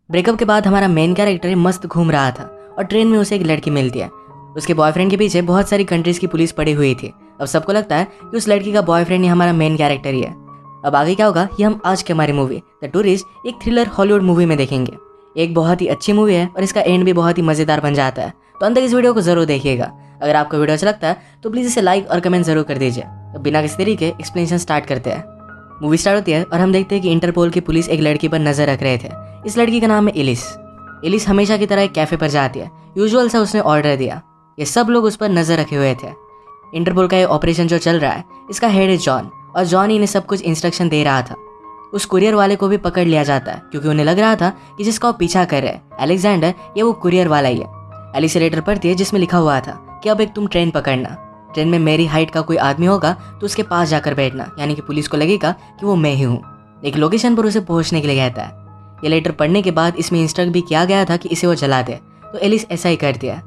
Breakup के बाद हमारा मेन कैरेक्टर मस्त घूम रहा था और ट्रेन में उसे एक लड़की मिलती है। उसके बॉयफ्रेंड के पीछे बहुत सारी कंट्रीज की पुलिस पड़ी हुई थी। अब सबको लगता है कि उस लड़की का बॉयफ्रेंड ही हमारा मेन कैरेक्टर ही है। अब आगे क्या होगा ये हम आज की हमारी मूवी द टूरिस्ट एक थ्रिलर हॉलीवुड मूवी में देखेंगे। एक बहुत ही अच्छी मूवी है और इसका एंड भी बहुत ही मज़ेदार बन जाता है। तो अंदर इस वीडियो को जरूर देखिएगा। अगर आपको वीडियो अच्छा लगता है तो प्लीज़ इसे लाइक और कमेंट जरूर कर दीजिए। तो बिना किसी तरीके एक्सप्लेनेशन स्टार्ट करते हैं। मूवी स्टार्ट होती है और हम देखते हैं कि इंटरपोल की पुलिस एक लड़की पर नजर रख रहे थे। इस लड़की का नाम है एलिस। एलिस हमेशा की तरह एक कैफे पर जाती है। यूजुअल सा उसने ऑर्डर दिया। ये सब लोग उस पर नजर रखे हुए थे। इंटरपोल का ये ऑपरेशन जो चल रहा है इसका हेड है जॉन, और जॉन ही इन्हें सब कुछ इंस्ट्रक्शन दे रहा था। उस कुरियर वाले को भी पकड़ लिया जाता है क्योंकि उन्हें लग रहा था कि जिसका वो पीछा कर रहे हैं अलेक्जेंडर, ये वो कुरियर वाला ही है। एलिस लेटर पढ़ती है जिसमें लिखा हुआ था कि अब एक तुम ट्रेन पकड़ना। ट्रेन में मेरी हाइट का कोई आदमी होगा तो उसके पास जाकर बैठना, यानी कि पुलिस को लगेगा कि वो मैं ही हूँ। एक लोकेशन पर उसे पहुंचने के लिए कहता है। ये लेटर पढ़ने के बाद इसमें इंस्ट्रक्ट भी किया गया था कि इसे वो जला दे, तो एलिस ऐसा ही करती है।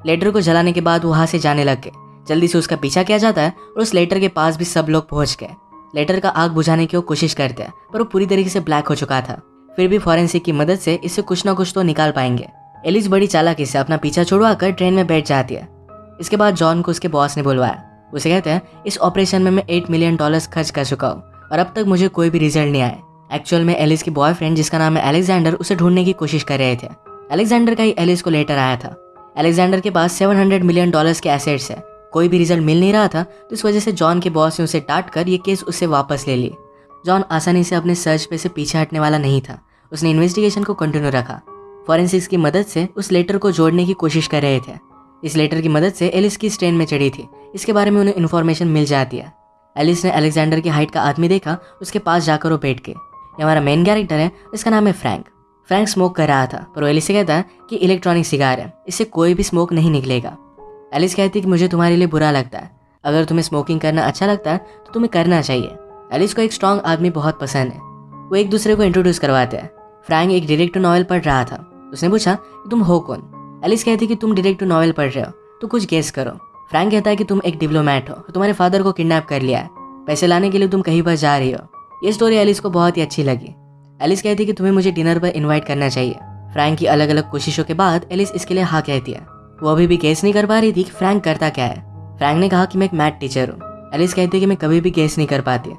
लेटर को जलाने के बाद वो वहाँ से जाने लग गए। जल्दी से उसका पीछा किया जाता है और उस लेटर के पास भी सब लोग पहुंच गए। लेटर का आग बुझाने की वो कोशिश करते हैं पर वो पूरी तरीके से ब्लैक हो चुका था। फिर भी फॉरेंसिक की मदद से इससे कुछ ना कुछ तो निकाल पाएंगे। एलिस बड़ी चालाकी से अपना पीछा छुड़वा कर ट्रेन में बैठ जाती है। इसके बाद जॉन को उसके बॉस ने बुलवाया। उसे कहते हैं इस ऑपरेशन में मैं $8 मिलियन खर्च कर चुका हूँ और अब तक मुझे कोई भी रिजल्ट नहीं आया। एक्चुअल में एलिस की बॉयफ्रेंड जिसका नाम है अलेक्जेंडर उसे ढूंढने की कोशिश कर रहे थे। अलेक्जेंडर का ही एलिस को लेटर आया था। अलेक्जेंडर के पास $700 मिलियन के एसेट्स है। कोई भी रिजल्ट मिल नहीं रहा था, तो इस वजह से जॉन के बॉस ने उसे डांट कर ये केस उससे वापस ले ली। जॉन आसानी से अपने सर्च पे से पीछे हटने वाला नहीं था। उसने इन्वेस्टिगेशन को कंटिन्यू रखा। फॉरेंसिक्स की मदद से उस लेटर को जोड़ने की कोशिश कर रहे थे। इस लेटर की मदद से एलिस किस ट्रेन में चढ़ी थी इसके बारे में उन्हें इन्फॉर्मेशन मिल जाती है। एलिस ने अलेक्जेंडर की हाइट का आदमी देखा, उसके पास जाकर वो बैठ गए। ये हमारा मेन कैरेक्टर है, इसका नाम है फ्रैंक। फ्रैंक स्मोक कर रहा था पर वो एलिस से कहता है कि इलेक्ट्रॉनिक सिगार है, इससे कोई भी स्मोक नहीं निकलेगा। एलिस कहती है कि मुझे तुम्हारे लिए बुरा लगता है, अगर तुम्हें स्मोकिंग करना अच्छा लगता है तो तुम्हें करना चाहिए। एलिस को एक स्ट्रॉन्ग आदमी बहुत पसंद है। वो एक दूसरे को इंट्रोड्यूस करवाते हैं। फ्रैंक एक डिटेक्टिव नॉवेल पढ़ रहा था। उसने पूछा कि तुम हो कौन। एलिस कहती कि तुम डिटेक्टिव नॉवेल पढ़ रहे हो तो कुछ गेस करो। फ्रैंक कहता है कि तुम एक डिप्लोमेट हो, तुम्हारे फादर को किडनैप कर लिया है, पैसे लाने के लिए तुम कहीं पर जा रही हो। ये स्टोरी एलिस को बहुत ही अच्छी लगी। एलिस कहती है कि तुम्हें मुझे डिनर पर इनवाइट करना चाहिए। फ्रैंक की अलग अलग कोशिशों के बाद एलिस इसके लिए हाँ कहती है। वो अभी भी गेस नहीं कर पा रही थी कि फ्रैंक करता क्या है। फ्रैंक ने कहा कि मैं एक मैथ टीचर हूँ। एलिस कहती है कि मैं कभी भी गेस नहीं कर पाती।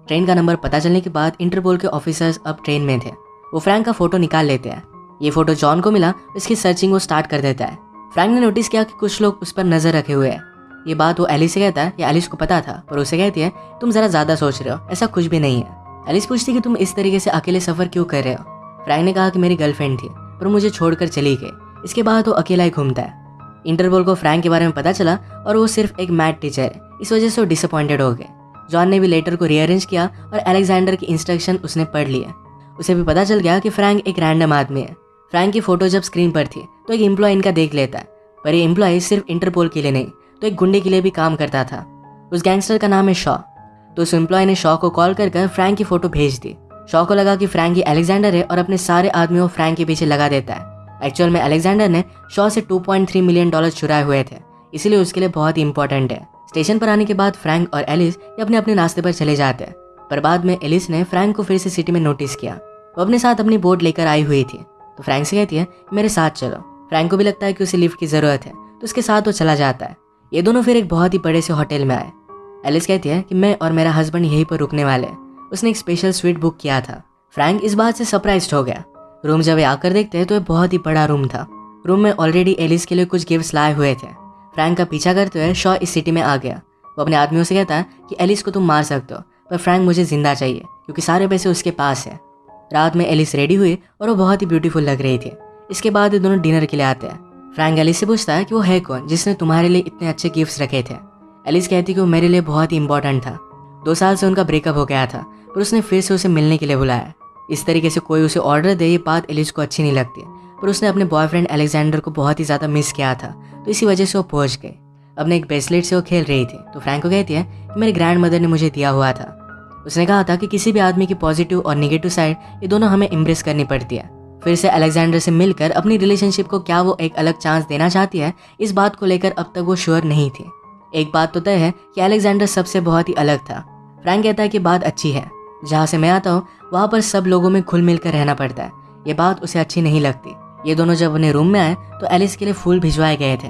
ट्रेन का नंबर पता चलने के बाद इंटरपोल के ऑफिसर्स अब ट्रेन में थे। वो फ्रैंक का फोटो निकाल लेते हैं। ये फोटो जॉन को मिला, इसकी सर्चिंग वो स्टार्ट कर देता है। फ्रैंक ने नोटिस किया कि कुछ लोग उस पर नजर रखे हुए हैं। ये बात वो एलिस से कहता है। ये एलिस को पता था पर उसे कहती है तुम जरा ज्यादा सोच रहे हो, ऐसा कुछ भी नहीं है। एलिस पूछती कि तुम इस तरीके से अकेले सफर क्यों कर रहे हो। फ्रैंक ने कहा कि मेरी गर्लफ्रेंड थी पर मुझे छोड़कर चली गई। इसके बाद वो अकेला ही घूमता है। इंटरपोल को फ्रैंक के बारे में पता चला और वो सिर्फ एक मैथ टीचर है, इस वजह से वो डिसअपॉइंटेड हो गए। जॉन ने भी लेटर को रीअरेंज किया और अलेक्जेंडर की इंस्ट्रक्शन उसने पढ़ लिए। उसे भी पता चल गया कि फ्रैंक एक रैंडम आदमी है। फ्रैंक की फोटो जब स्क्रीन पर थी तो एक एम्प्लॉय इनका देख लेता है, पर ये एम्प्लॉय सिर्फ इंटरपोल के लिए नहीं तो एक गुंडे के लिए भी काम करता था। उस गैंगस्टर का नाम है शॉ। तो उस एम्प्लॉय ने शॉ को कॉल कर फ्रैंक की फोटो भेज दी। शॉ को लगा कि फ्रैंक ही अलेक्जेंडर है और अपने सारे आदमियों को फ्रैंक के पीछे लगा देता है। एक्चुअल में अलेक्जेंडर ने शॉ से $2.3 मिलियन चुराए हुए थे, इसीलिए उसके लिए बहुत ही इंपॉर्टेंट है। स्टेशन पर आने के बाद फ्रैंक और एलिस अपने अपने रास्ते पर चले जाते हैं, पर बाद में एलिस ने फ्रैंक को फिर से सिटी में नोटिस किया। वो अपने साथ अपनी बोट लेकर आई हुई थी, तो फ्रैंक से कहती है मेरे साथ चलो। फ्रैंक को भी लगता है कि उसे लिफ्ट की जरूरत है, तो उसके साथ वो चला जाता है। ये दोनों फिर एक बहुत ही बड़े से होटल में आए। एलिस कहती है कि मैं और मेरा हस्बैंड यहीं पर रुकने वाले हैं। उसने एक स्पेशल स्वीट बुक किया था। फ्रैंक इस बात से सरप्राइज्ड हो गया। रूम जब ये आकर देखते हैं तो ये बहुत ही बड़ा रूम था। रूम में ऑलरेडी एलिस के लिए कुछ गिफ्ट्स लाए हुए थे। फ्रैंक का पीछा करते हुए शॉ इस सिटी में आ गया। वो अपने आदमियों से कहता है कि एलिस को तुम मार सकते हो, पर फ्रैंक मुझे जिंदा चाहिए क्योंकि सारे पैसे उसके पास है। रात में एलिस रेडी हुई और वो बहुत ही ब्यूटीफुल लग रही थी। इसके बाद ये दोनों डिनर के लिए आते हैं। फ्रैंक एलिस से पूछता है कि वो है कौन जिसने तुम्हारे लिए इतने अच्छे गिफ्ट्स रखे थे। एलिस कहती कि वो मेरे लिए बहुत ही इंपॉर्टेंट था। 2 साल से उनका ब्रेकअप हो गया था पर उसने फिर से उसे मिलने के लिए बुलाया। इस तरीके से कोई उसे ऑर्डर दे ये बात एलिस को अच्छी नहीं लगती, पर उसने अपने बॉयफ्रेंड अलेक्जेंडर को बहुत ही ज़्यादा मिस किया था, तो इसी वजह से वो पहुंच गई। अपने एक ब्रेसलेट से वो खेल रही थी, तो फ्रैंक को कहती है कि मेरे ग्रैंड मदर ने मुझे दिया हुआ था। उसने कहा था कि किसी भी आदमी की पॉजिटिव और नेगेटिव साइड ये दोनों हमें इम्प्रेस करनी पड़ती है। फिर से अलेक्जेंडर से मिलकर अपनी रिलेशनशिप को क्या वो एक अलग चांस देना चाहती है, इस बात को लेकर अब तक वो श्योर नहीं थी। एक बात तो तय है कि अलेक्जेंडर सबसे बहुत ही अलग था। फ्रैंक कहता है कि बात अच्छी है, जहाँ से मैं आता हूँ वहाँ पर सब लोगों में घुल मिल कर रहना पड़ता है, ये बात उसे अच्छी नहीं लगती। ये दोनों जब अपने रूम में आए तो एलिस के लिए फूल भिजवाए गए थे।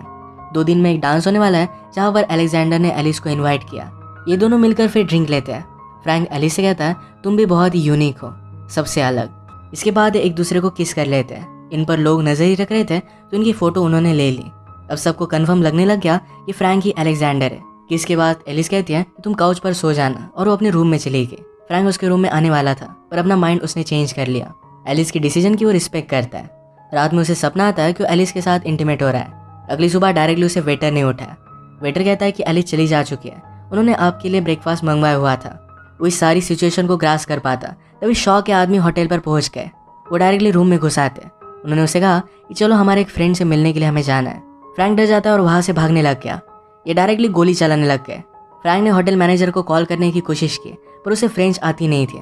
2 दिन में एक डांस होने वाला है जहाँ पर अलेक्जेंडर ने एलिस को इन्वाइट किया। ये दोनों मिलकर फिर ड्रिंक लेते हैं। फ्रैंक एलिस से कहता है तुम भी बहुत ही यूनिक हो, सबसे अलग। इसके बाद एक दूसरे को किस कर लेते हैं। इन पर लोग नजर ही रख रहे थे तो इनकी फोटो उन्होंने ले ली। अब सबको कंफर्म लगने लग गया कि फ्रैंक ही अलेक्जेंडर है। किस के बाद एलिस कहती है तुम काउच पर सो जाना, और वो अपने रूम में चली गई। फ्रैंक उसके रूम में आने वाला था पर अपना माइंड उसने चेंज कर लिया। एलिस की डिसीजन की वो रिस्पेक्ट करता है। रात में उसे सपना आता है कि वो एलिस के साथ इंटीमेट हो रहा है। अगली सुबह डायरेक्टली उसे वेटर ने उठाया। वेटर कहता है कि एलिस चली जा चुकी है, उन्होंने आपके लिए ब्रेकफास्ट मंगवाया हुआ था। वो इस सारी सिचुएशन को ग्रास कर पाता तभी शॉ के आदमी होटल पर पहुंच गए। वो डायरेक्टली रूम में घुस आते। उन्होंने उसे कहा कि चलो हमारे एक फ्रेंड से मिलने के लिए हमें जाना है। फ्रैंक डर जाता है और वहाँ से भागने लग गया। ये डायरेक्टली गोली चलाने लग गए। फ्रैंक ने होटल मैनेजर को कॉल करने की कोशिश की पर उसे फ्रेंच आती नहीं थी।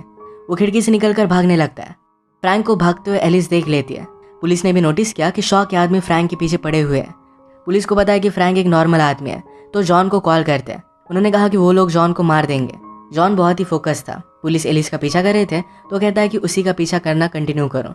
वो खिड़की से निकलकर भागने लगता है। फ्रैंक को भागते हुए एलिस देख लेती है। पुलिस ने भी नोटिस किया कि शॉ के आदमी फ्रैंक के पीछे पड़े हुए हैं। पुलिस को पता है कि फ्रैंक एक नॉर्मल आदमी है तो जॉन को कॉल करते हैं। उन्होंने कहा कि वो लोग जॉन को मार देंगे। जॉन बहुत ही फोकस था। पुलिस एलिस का पीछा कर रहे थे तो कहता है कि उसी का पीछा करना कंटिन्यू करो।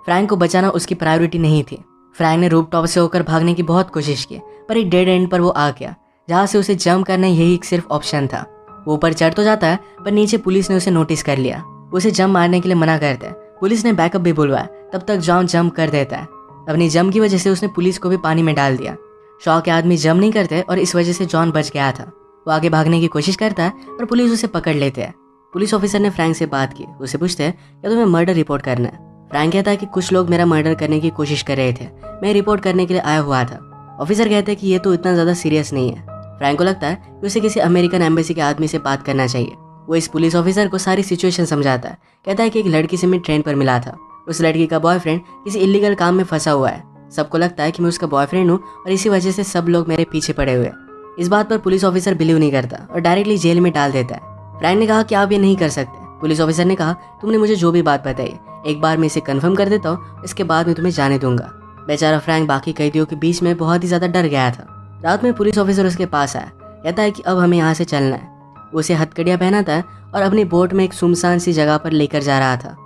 फ्रैंक को बचाना उसकी प्रायोरिटी नहीं थी। फ्रैंक ने रूफ टॉप से होकर भागने की बहुत कोशिश की पर एक डेड एंड पर वो आ गया जहाँ से उसे जंप करना यही सिर्फ ऑप्शन था। वो ऊपर चढ़ तो जाता है पर नीचे पुलिस ने उसे नोटिस कर लिया। उसे जंप मारने के लिए मना करता है। पुलिस ने बैकअप भी बुलवाया, तब तक जॉन जंप कर देता है। अपनी जंप की वजह से उसने पुलिस को भी पानी में डाल दिया। शॉ के आदमी जंप नहीं करते और इस वजह से जॉन बच गया था। वो आगे भागने की कोशिश करता है पर पुलिस उसे पकड़ लेते हैं। पुलिस ऑफिसर ने फ्रैंक से बात की। उसे पूछते हैं क्या तुम्हें मर्डर रिपोर्ट करना है। फ्रैंक कहता है कि कुछ लोग मेरा मर्डर करने की कोशिश कर रहे थे, मैं रिपोर्ट करने के लिए आया हुआ था। ऑफिसर कहते हैं कि ये तो इतना ज़्यादा सीरियस नहीं है। फ्रैंक को लगता है कि उसे किसी अमेरिकन एम्बेसी के आदमी से बात करना चाहिए। वो इस पुलिस ऑफिसर को सारी सिचुएशन समझाता है। कहता है कि एक लड़की से मैं ट्रेन पर मिला था। उस लड़की का बॉयफ्रेंड किसी इलीगल काम में फंसा हुआ है। सबको लगता है कि मैं उसका बॉयफ्रेंड हूँ और इसी वजह से सब लोग मेरे पीछे पड़े हुए। इस बात पर पुलिस ऑफिसर बिलीव नहीं करता और डायरेक्टली जेल में डाल देता है। फ्रैंक ने कहा कि आप ये नहीं कर सकते। पुलिस ऑफिसर ने कहा तुमने मुझे जो भी बात बताई एक बार मैं इसे कंफर्म कर देता हूँ, इसके बाद मैं तुम्हें जाने दूंगा। बेचारा फ्रैंक बाकी कैदियों के बीच में बहुत ही ज़्यादा डर गया था। रात में पुलिस ऑफिसर उसके पास आया। कहता है कि अब हमें यहाँ से चलना है। वो उसे हथकड़ियाँ पहनाता है और अपनी बोट में एक सुनसान सी जगह पर लेकर जा रहा था।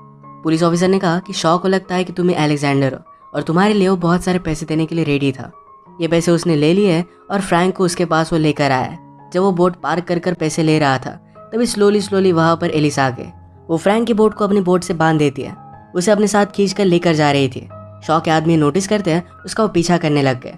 पुलिस ऑफिसर ने कहा कि शॉ को लगता है कि तुम्हें अलेक्जेंडर हो और तुम्हारे लिए वो बहुत सारे पैसे देने के लिए रेडी था। ये पैसे उसने ले लिए और फ्रैंक को उसके पास वो लेकर आया। जब वो बोट पार्क कर पैसे ले रहा था तभी स्लोली वहाँ पर एलिस आ गई। वो फ्रैंक की बोट को अपनी बोट से बांध देती है। उसे अपने साथ खींचकर लेकर जा रही थी। शॉ के आदमी नोटिस करते हैं, उसका वो पीछा करने लग गए।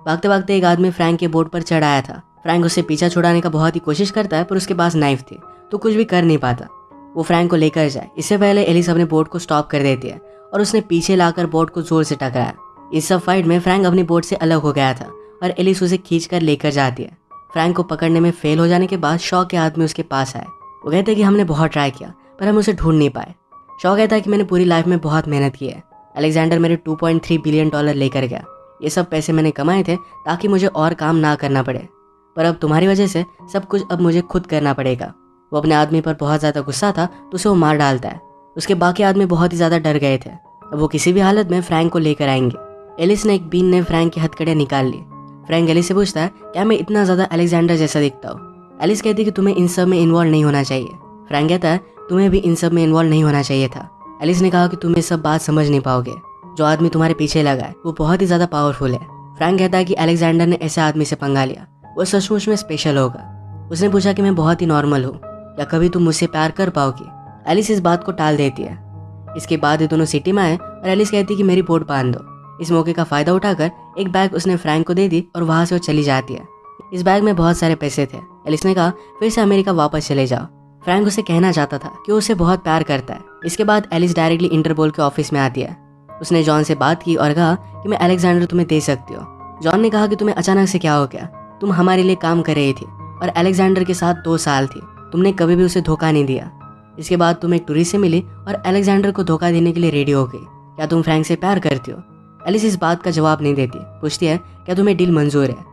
भागते भागते एक आदमी फ्रैंक के बोट पर चढ़ आया था। फ्रैंक उससे पीछा छुड़ाने का बहुत ही कोशिश करता है पर उसके पास नाइफ थी तो कुछ भी कर नहीं पाता। वो फ्रैंक को लेकर जाए इससे पहले एलिस अपने बोट को स्टॉप कर देती है और उसने पीछे लाकर बोट को जोर से टकराया। इस सब फाइट में फ्रैंक अपनी बोट से अलग हो गया था और एलिस उसे खींचकर लेकर जाती है। फ्रैंक को पकड़ने में फेल हो जाने के बाद शॉ के आदमी उसके पास आए। वो कहते हैं कि हमने बहुत ट्राई किया पर हम उसे ढूंढ नहीं पाए। शॉ कहता है कि मैंने पूरी लाइफ में बहुत मेहनत की है। अलेक्जेंडर मेरे $2.3 बिलियन लेकर गया। ये सब पैसे मैंने कमाए थे ताकि मुझे और काम ना करना पड़े, पर अब तुम्हारी वजह से सब कुछ अब मुझे खुद करना पड़ेगा। वो अपने आदमी पर बहुत ज़्यादा गुस्सा था तो उसे वो मार डालता है। उसके बाकी आदमी बहुत ही ज़्यादा डर गए थे। अब वो किसी भी हालत में फ्रैंक को लेकर आएंगे। एलिस ने एक बीन ने फ्रैंक की हथकड़ियाँ निकाल ली। फ्रैंक एलिस से पूछता है क्या मैं इतना ज़्यादा अलेक्जेंडर जैसा दिखता हूँ। एलिस कहती है कि तुम्हें इन सब में इन्वॉल्व नहीं होना चाहिए। फ्रैंक कहता है तुम्हें भी इन सब में इन्वॉल्व नहीं होना चाहिए था। एलिस ने कहा कि तुम ये सब बात समझ नहीं पाओगे। जो आदमी तुम्हारे पीछे लगा है वो बहुत ही ज़्यादा पावरफुल है। फ्रैंक कहता है कि अलेक्जेंडर ने ऐसे आदमी से पंगा लिया, वो सचमुच में स्पेशल होगा। उसने पूछा कि मैं बहुत ही नॉर्मल हूँ, क्या कभी तुम मुझसे प्यार कर पाओगी। एलिस इस बात को टाल देती है। इसके बाद ये दोनों सिटी में आए और एलिस कहती है कि मेरी बोट बांध दो। इस मौके का फ़ायदा उठाकर एक बैग उसने फ्रैंक को दे दी और वहाँ से वो चली जाती है। इस बैग में बहुत सारे पैसे थे। एलिस ने कहा फिर से अमेरिका वापस चले जाओ। फ्रैंक उसे कहना चाहता था कि वो उसे बहुत प्यार करता है। इसके बाद एलिस डायरेक्टली इंटरपोल के ऑफिस में आती है। उसने जॉन से बात की और कहा कि मैं अलेक्जेंडर तुम्हें दे सकती हूँ। जॉन ने कहा कि तुम्हें अचानक से क्या हो गया, तुम हमारे लिए काम कर रही थी और अलेक्जेंडर के साथ 2 साल थी, तुमने कभी भी उसे धोखा नहीं दिया। इसके बाद तुम एक टूरिस्ट से मिली और अलेक्जेंडर को धोखा देने के लिए रेडी हो गई। क्या तुम फ्रैंक से प्यार करती हो। एलिस इस बात का जवाब नहीं देती, पूछती है क्या तुम्हें डील मंजूर है।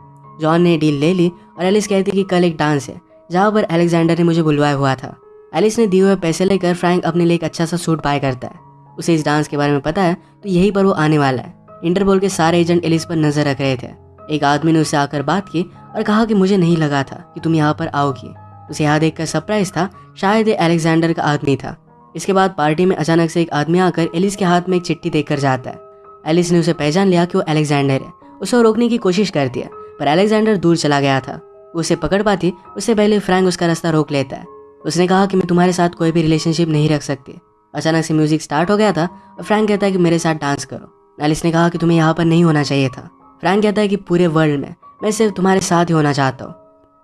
जॉन ने डील ले ली और एलिस कहती कि कल एक डांस है जहाँ पर अलेक्जेंडर ने मुझे बुलवाया हुआ था। एलिस ने दिए हुए पैसे लेकर फ्रैंक अपने लिए एक अच्छा सा सूट बाय करता है। उसे इस डांस के बारे में पता है तो यहीं पर वो आने वाला है। इंटरपोल के सारे एजेंट एलिस पर नजर रख रहे थे। एक आदमी ने उससे आकर बात की और कहा कि मुझे नहीं लगा था कि तुम यहाँ पर आओगी। उसे यहाँ देखकर सरप्राइज था, शायद ये अलेक्जेंडर का आदमी था। इसके बाद पार्टी में अचानक से एक आदमी आकर एलिस के हाथ में एक चिट्ठी देकर जाता है। एलिस ने उसे पहचान लिया कि वो अलेक्जेंडर है। उसे रोकने की कोशिश करती है पर अलेक्जेंडर दूर चला गया था। वो उसे पकड़ पाती उससे पहले फ्रैंक उसका रास्ता रोक लेता है। उसने कहा कि मैं तुम्हारे साथ कोई भी रिलेशनशिप नहीं रख सकती। अचानक से म्यूजिक स्टार्ट हो गया था और फ्रैंक कहता है कि मेरे साथ डांस करो। एलिस ने कहा कि तुम्हें यहाँ पर नहीं होना चाहिए था। फ्रैंक कहता है कि पूरे वर्ल्ड में मैं सिर्फ तुम्हारे साथ ही होना चाहता हूँ।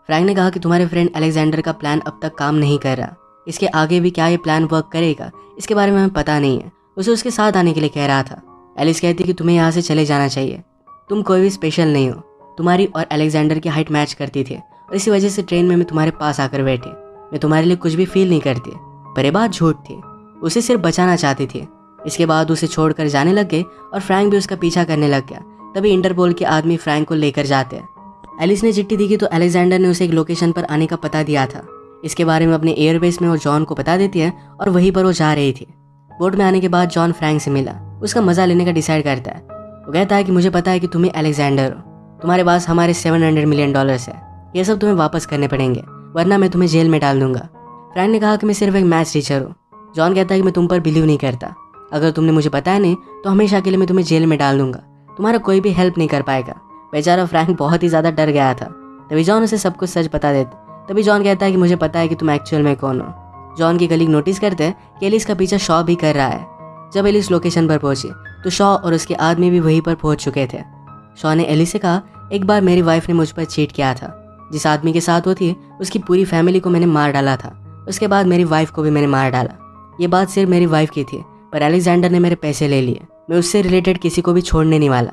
फ्रैंक ने कहा कि तुम्हारे फ्रेंड अलेक्जेंडर का प्लान अब तक काम नहीं कर रहा। इसके आगे भी क्या ये प्लान वर्क करेगा इसके बारे में हमें पता नहीं है। उसे उसके साथ आने के लिए कह रहा था। एलिस कहती कि तुम्हें यहाँ से चले जाना चाहिए। तुम कोई भी स्पेशल नहीं हो। तुम्हारी और अलेक्जेंडर की हाइट मैच करती थी और इसी वजह से ट्रेन में मैं तुम्हारे पास आकर बैठी। मैं तुम्हारे लिए कुछ भी फील नहीं करती। पर ये बात झूठ थी। उसे सिर्फ बचाना चाहती थी। इसके बाद उसे छोड़कर जाने लग गए और फ्रैंक भी उसका पीछा करने लग गया। तभी इंटरपोल के आदमी फ्रैंक को लेकर जाते हैं। एलिस ने चिट्ठी दी तो अलेक्जेंडर ने उसे एक लोकेशन पर आने का पता दिया था। इसके बारे में अपने एयरबेस में वो जॉन को बता देती है और वहीं पर वो जा रही थी। बोट में आने के बाद जॉन फ्रैंक से मिला। उसका मजा लेने का डिसाइड करता है। वो कहता है कि मुझे पता है कि तुम्हें अलेक्जेंडर हो। तुम्हारे पास हमारे $700 मिलियन है। ये सब तुम्हें वापस करने पड़ेंगे वरना मैं तुम्हें जेल में डाल दूंगा। फ्रैंक ने कहा कि मैं सिर्फ एक मैथ्स टीचर हूँ। जॉन कहता है कि मैं तुम पर बिलीव नहीं करता। अगर तुमने मुझे बताया नहीं तो हमेशा के लिए मैं तुम्हें जेल में डाल दूंगा। तुम्हारा कोई भी हेल्प नहीं कर पाएगा। बेचारा फ्रैंक बहुत ही ज़्यादा डर गया था। तभी जॉन उसे सब कुछ सच बता देते। तभी जॉन कहता है कि मुझे पता है कि तुम एक्चुअल में कौन हो। जॉन की कलीग नोटिस करते हैं कि एलिस का पीछा शॉ भी कर रहा है। जब एलिस लोकेशन पर पहुंची तो शॉ और उसके आदमी भी वहीं पर पहुंच चुके थे। शॉ ने एलिस से कहा, एक बार मेरी वाइफ ने मुझ पर चीट किया था। जिस आदमी के साथ वो थी उसकी पूरी फैमिली को मैंने मार डाला था। उसके बाद मेरी वाइफ को भी मैंने मार डाला। ये बात सिर्फ मेरी वाइफ की थी पर अलेक्जेंडर ने मेरे पैसे ले लिए। मैं उससे रिलेटेड किसी को भी छोड़ने नहीं वाला।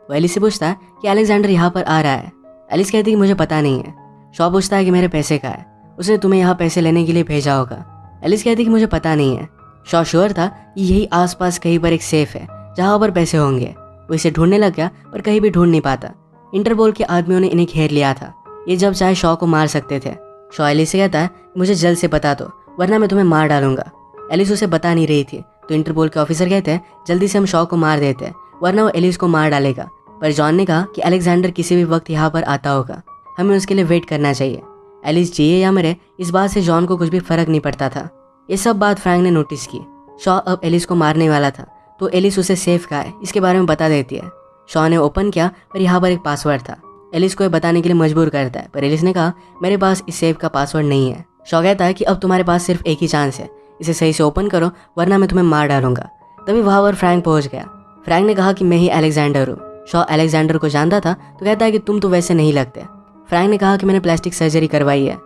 वो एलिस से पूछता है कि अलेक्जेंडर यहाँ पर आ रहा है। एलिस कहती है कि मुझे पता नहीं है। शॉ पूछता है कि मेरे पैसे कहाँ है। उसने तुम्हें यहाँ पैसे लेने के लिए भेजा होगा। एलिस कहती है कि मुझे पता नहीं है। शॉ श्योर था कि यही आसपास कहीं पर एक सेफ है जहाँ पर पैसे होंगे। वो इसे ढूंढने लग गया पर कहीं भी ढूंढ नहीं पाता। इंटरपोल के आदमियों ने इन्हें घेर लिया था। ये जब चाहे शॉ को मार सकते थे। शॉ एलिस से कहता है मुझे जल्द से बता दो वरना मैं तुम्हें मार डालूंगा। एलिस उसे बता नहीं रही थी तो इंटरपोल के ऑफिसर कहते हैं जल्दी से हम शॉ को मार देते हैं वरना वो एलिस को मार डालेगा। पर जॉन ने कहा कि अलेक्जेंडर किसी भी वक्त यहाँ पर आता होगा। हमें उसके लिए वेट करना चाहिए। एलिस जिए या मरे इस बात से जॉन को कुछ भी फर्क नहीं पड़ता था। ये सब बात फ्रैंक ने नोटिस की। शॉ अब एलिस को मारने वाला था तो एलिस उसे सेफ कहाँ है इसके बारे में बता देती है। शॉ ने ओपन किया पर यहाँ पर एक पासवर्ड था। एलिस को ये बताने के लिए मजबूर करता है पर एलिस ने कहा मेरे पास इस सेफ का पासवर्ड नहीं है। शॉ कहता है कि अब तुम्हारे पास सिर्फ एक ही चांस है। इसे सही से ओपन करो वरना मैं तुम्हें मार डालूंगा। तभी वहाँ पर फ्रैंक पहुंच गया। फ्रैंक ने कहा कि मैं ही अलेक्जेंडर हूँ। शॉ अलेक्जेंडर को जानता था तो कहता है कि तुम तो वैसे नहीं लगते। फ्रैंक ने कहा कि मैंने प्लास्टिक सर्जरी करवाई है।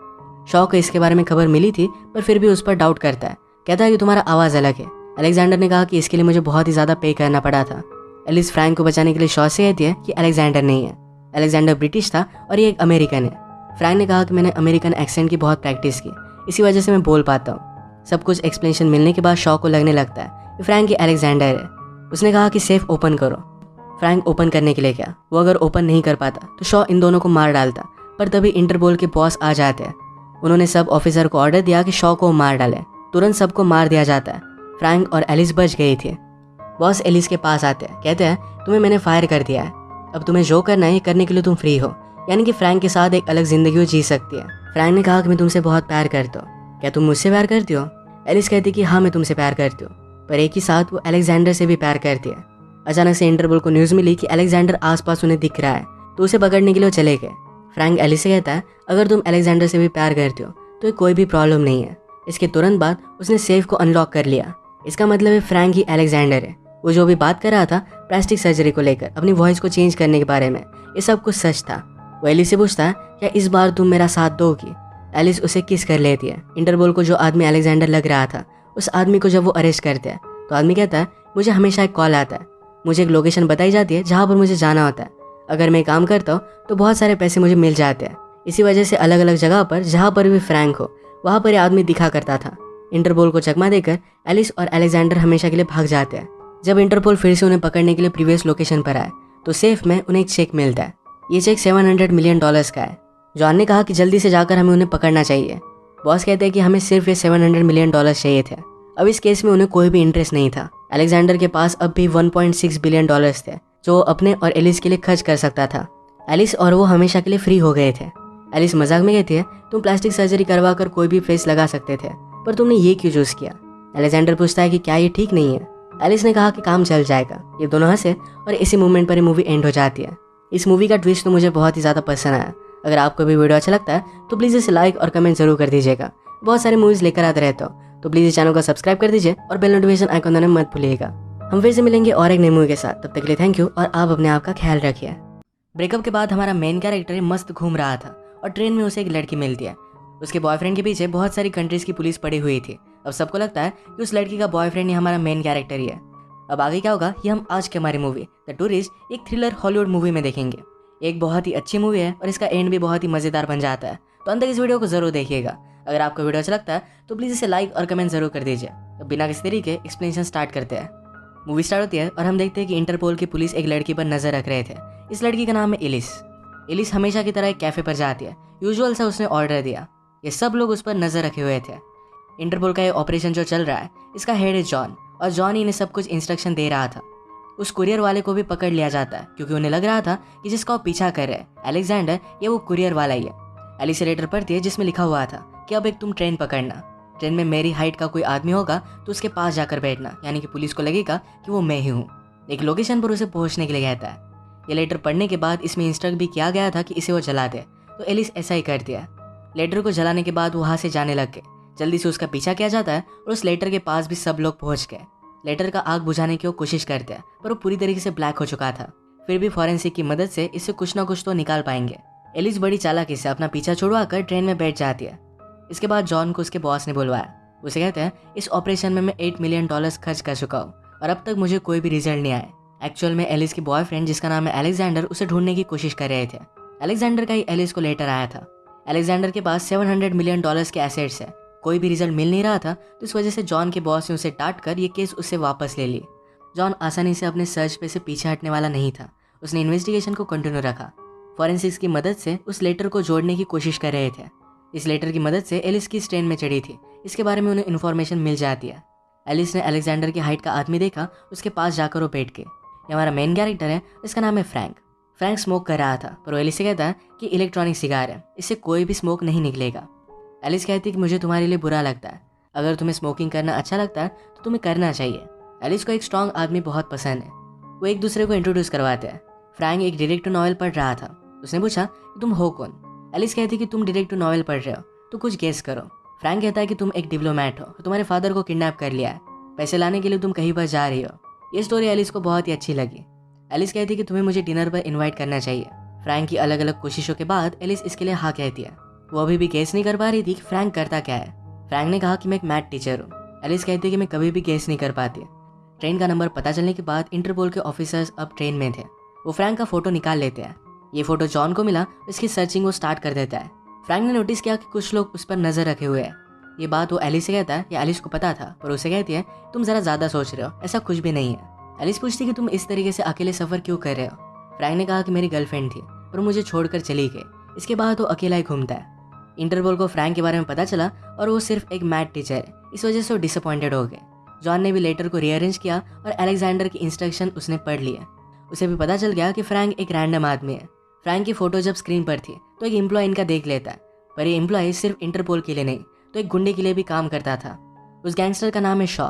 शॉ को इसके बारे में खबर मिली थी पर फिर भी उस पर डाउट करता है। कहता है कि तुम्हारा आवाज़ अलग है। अलेक्जेंडर ने कहा कि इसके लिए मुझे बहुत ही ज़्यादा पे करना पड़ा था। एलिस फ्रैंक को बचाने के लिए शॉ से कहती है कि अलेक्जेंडर नहीं है। अलेक्जेंडर ब्रिटिश था और ये एक अमेरिकन है। फ्रैंक ने कहा कि मैंने अमेरिकन एक्सेंट की बहुत प्रैक्टिस की इसी वजह से मैं बोल पाता हूँ। सब कुछ एक्सप्लेनेशन मिलने के बाद शॉ को लगने लगता है कि फ्रैंक ये अलेक्जेंडर है। उसने कहा कि सेफ ओपन करो। फ्रैंक ओपन करने के लिए गया। वो अगर ओपन नहीं कर पाता तो शॉ इन दोनों को मार डालता। पर तभी इंटरपोल के बॉस आ जाते हैं। उन्होंने सब ऑफिसर को ऑर्डर दिया कि शॉ को मार डाले। तुरंत सबको मार दिया जाता है। फ्रैंक और एलिस बच गई थी। बॉस एलिस के पास आते हैं। कहते हैं तुम्हें मैंने फायर कर दिया है। अब तुम्हें जो करना है ये करने के लिए तुम फ्री हो। यानी कि फ्रैंक के साथ एक अलग जिंदगी जी सकती है। फ्रैंक ने कहा कि मैं तुमसे बहुत प्यार करता हूँ। क्या तुम मुझसे प्यार करती हो? एलिस कहती कि हाँ मैं तुमसे प्यार करती हूँ। पर एक ही साथ वो अलेक्जेंडर से भी प्यार करती है। अचानक से इंटरपोल को न्यूज़ मिली कि अलेक्जेंडर आसपास उन्हें दिख रहा है तो उसे पकड़ने के लिए वो चले गए। फ्रैंक एलिस से कहता है अगर तुम अलेक्जेंडर से भी प्यार करती हो तो कोई भी प्रॉब्लम नहीं है। इसके तुरंत बाद उसने सेफ को अनलॉक कर लिया। इसका मतलब है फ्रैंक ही अलेक्जेंडर है। वो जो भी बात कर रहा था प्लास्टिक सर्जरी को लेकर अपनी वॉइस को चेंज करने के बारे में, ये सब कुछ सच था। वो एलिस से पूछता है क्या इस बार तुम मेरा साथ दोगी? एलिस उसे किस कर लेती है। इंटरपोल को जो आदमी अलेक्जेंडर लग रहा था उस आदमी को जब वो अरेस्ट करते हैं तो आदमी कहता है मुझे हमेशा एक कॉल आता है। मुझे एक लोकेशन बताई जाती है जहाँ पर मुझे जाना होता है। अगर मैं काम करता हूँ तो बहुत सारे पैसे मुझे मिल जाते हैं। इसी वजह से अलग अलग जगह पर जहाँ पर भी फ्रैंक हो वहाँ पर आदमी दिखा करता था। इंटरपोल को चकमा देकर एलिस और अलेक्जेंडर हमेशा के लिए भाग जाते हैं। जब इंटरपोल फिर से उन्हें पकड़ने के लिए प्रीवियस लोकेशन पर आए तो सेफ में उन्हें एक चेक मिलता है। ये चेक $700 मिलियन का है। जॉन ने कहा कि जल्दी से जाकर हमें उन्हें पकड़ना चाहिए। बॉस कहते हैं कि हमें सिर्फ ये $700 मिलियन चाहिए थे। अब इस केस में उन्हें कोई भी इंटरेस्ट नहीं था। अलेक्जेंडर के पास अब भी $1.6 बिलियन थे जो अपने और एलिस के लिए खर्च कर सकता था। एलिस और वो हमेशा के लिए फ्री हो गए थे। एलिस मजाक में कहती है तुम प्लास्टिक सर्जरी करवा कर कोई भी फेस लगा सकते थे पर तुमने ये क्यों चूज किया? अलेक्जेंडर पूछता है कि क्या ये ठीक नहीं है। एलिस ने कहा कि काम चल जाएगा। ये दोनों हंसे और इसी मूवमेंट पर ये मूवी एंड हो जाती है। इस मूवी का ट्विस्ट तो मुझे बहुत ही ज़्यादा पसंद आया। अगर आपको भी वीडियो अच्छा लगता है तो प्लीज़ इसे लाइक और कमेंट जरूर कर दीजिएगा। बहुत सारी मूवीज़ लेकर आते रहता हूँ, तो प्लीज़ इस चैनल को सब्सक्राइब कर दीजिए और बेल नोटिफिकेशन आइकन दबाना मत भूलिएगा। हम फिर से मिलेंगे और एक नई मूवी के साथ। तब तक के लिए थैंक यू और आप अपने आप का ख्याल रखिए। ब्रेकअप के बाद हमारा मेन कैरेक्टर मस्त घूम रहा था और ट्रेन में उसे एक लड़की मिलती है। उसके बॉयफ्रेंड के पीछे बहुत सारी कंट्रीज़ की पुलिस पड़ी हुई थी। अब सबको लगता है कि उस लड़की का बॉयफ्रेंड ही हमारा मेन कैरेक्टर ही है। अब आगे क्या होगा ये हम आज की हमारी मूवी द टूरिस्ट एक थ्रिलर हॉलीवुड मूवी में देखेंगे। एक बहुत ही अच्छी मूवी है और इसका एंड भी बहुत ही मज़ेदार बन जाता है, तो अंत तक इस वीडियो को जरूर देखिएगा। अगर आपको वीडियो अच्छा लगता है तो प्लीज़ इसे लाइक और कमेंट जरूर कर दीजिए। तो बिना किसी तरीके एक्सप्लेनेशन स्टार्ट करते हैं। मूवी स्टार्ट होती है और हम देखते हैं कि इंटरपोल की पुलिस एक लड़की पर नजर रख रहे थे। इस लड़की का नाम है एलिस। एलिस हमेशा की तरह एक कैफे पर जाती है। यूजुअल सा उसने ऑर्डर दिया। ये सब लोग उस पर नजर रखे हुए थे। इंटरपोल का ये ऑपरेशन जो चल रहा है इसका हेड है जॉन, और जॉन ही इन्हें सब कुछ इंस्ट्रक्शन दे रहा था। उस कुरियर वाले को भी पकड़ लिया जाता है क्योंकि उन्हें लग रहा था कि जिसका वो पीछा कर रहे हैं अलेक्जेंडर, ये वो कुरियर वाला ही है। एलिस लेटर पढ़ती है जिसमें लिखा हुआ था कि अब एक तुम ट्रेन पकड़ना। ट्रेन में मेरी हाइट का कोई आदमी होगा तो उसके पास जाकर बैठना, यानी कि पुलिस को लगेगा कि वो मैं ही हूँ। एक लोकेशन पर उसे पहुंचने के लिए कहता है। ये लेटर पढ़ने के बाद इसमें इंस्ट्रक्ट भी किया गया था कि इसे वो जला दे, तो एलिस ऐसा ही कर दिया। लेटर को जलाने के बाद वो वहाँ से जाने लग गए। जल्दी से उसका पीछा किया जाता है और उस लेटर के पास भी सब लोग पहुंच गए। लेटर का आग बुझाने की वो कोशिश करते हैं पर वो पूरी तरीके से ब्लैक हो चुका था। फिर भी फॉरेंसिक की मदद से इससे कुछ ना कुछ तो निकाल पाएंगे। एलिस बड़ी चालाकी से अपना पीछा छुड़वा कर ट्रेन में बैठ जाती है। इसके बाद जॉन को उसके बॉस ने बुलवाया। उसे कहते हैं इस ऑपरेशन में मैं $8 मिलियन खर्च कर चुका हूँ और अब तक मुझे कोई भी रिजल्ट नहीं आया। एक्चुअल में एलिस की बॉयफ्रेंड जिसका नाम है अलेक्जेंडर उसे ढूंढने की कोशिश कर रहे थे। अलेक्जेंडर का ही एलिस को लेटर आया था। अलेक्जेंडर के पास $700 मिलियन के एसेट्स है। कोई भी रिजल्ट मिल नहीं रहा था, तो इस वजह से जॉन के बॉस ने उसे डांट कर ये केस उससे वापस ले ली। जॉन आसानी से अपने सर्च पे से पीछे हटने वाला नहीं था। उसने इन्वेस्टिगेशन को कंटिन्यू रखा। फॉरेंसिक्स की मदद से उस लेटर को जोड़ने की कोशिश कर रहे थे। इस लेटर की मदद से एलिस किस ट्रेन में चढ़ी थी इसके बारे में उन्हें इन्फॉर्मेशन मिल जाती है। एलिस ने अलेक्जेंडर की हाइट का आदमी देखा, उसके पास जाकर वो बैठ गए। ये हमारा मेन कैरेक्टर है, इसका नाम है फ्रैंक। फ्रैंक स्मोक कर रहा था पर वो एलिस से कहता है कि इलेक्ट्रॉनिक सिगार है, इससे कोई भी स्मोक नहीं निकलेगा। एलिस कहती है कि मुझे तुम्हारे लिए बुरा लगता है, अगर तुम्हें स्मोकिंग करना अच्छा लगता है तो तुम्हें करना चाहिए। एलिस को एक स्ट्रॉन्ग आदमी बहुत पसंद है। वो एक दूसरे को इंट्रोड्यूस करवाते हैं। फ्रैंक एक डिटेक्टिव नॉवेल पढ़ रहा था। उसने पूछा कि तुम हो कौन। एलिस कहती कि तुम डिटेक्टिव नॉवेल पढ़ रहे हो तो कुछ गेस करो। फ्रैंक कहता है कि तुम एक डिप्लोमेट हो, तुम्हारे फादर को किडनैप कर लिया है, पैसे लाने के लिए तुम कहीं पर जा रही हो। ये स्टोरी एलिस को बहुत ही अच्छी लगी। एलिस कहती कि तुम्हें मुझे डिनर पर इन्वाइट करना चाहिए। फ्रैंक की अलग अलग कोशिशों के बाद एलिस इसके लिए हाँ कहती है। वो अभी भी गेस नहीं कर पा रही थी कि फ्रैंक करता क्या है। फ्रैंक ने कहा कि मैं एक मैथ टीचर हूँ। एलिस कहती है कि मैं कभी भी गेस नहीं कर पाती। ट्रेन का नंबर पता चलने के बाद इंटरपोल के ऑफिसर्स अब ट्रेन में थे। वो फ्रैंक का फोटो निकाल लेते हैं। ये फोटो जॉन को मिला, इसकी सर्चिंग वो स्टार्ट कर देता है। फ्रैंक ने नोटिस किया कि कुछ लोग उस पर नजर रखे हुए हैं। ये बात वो एलिस से कहता है। ये एलिस को पता था पर उसे कहती है तुम जरा ज्यादा सोच रहे हो, ऐसा कुछ भी नहीं है। एलिस पूछती कि तुम इस तरीके से अकेले सफर क्यों कर रहे हो। फ्रैंक ने कहा कि मेरी गर्लफ्रेंड थी पर मुझे छोड़कर चली गई। इसके बाद वो अकेला ही घूमता है। इंटरपोल को फ्रैंक के बारे में पता चला और वो सिर्फ एक मैथ टीचर है, इस वजह से वो डिसअपॉइंटेड हो गए। जॉन ने भी लेटर को रीअरेंज किया और अलेक्जेंडर की इंस्ट्रक्शन उसने पढ़ लिए। उसे भी पता चल गया कि फ्रैंक एक रैंडम आदमी है। फ्रैंक की फोटो जब स्क्रीन पर थी तो एक एम्प्लॉय इनका देख लेता है, पर ये एम्प्लॉय सिर्फ इंटरपोल के लिए नहीं तो एक गुंडे के लिए भी काम करता था। उस गैंगस्टर का नाम है शॉ।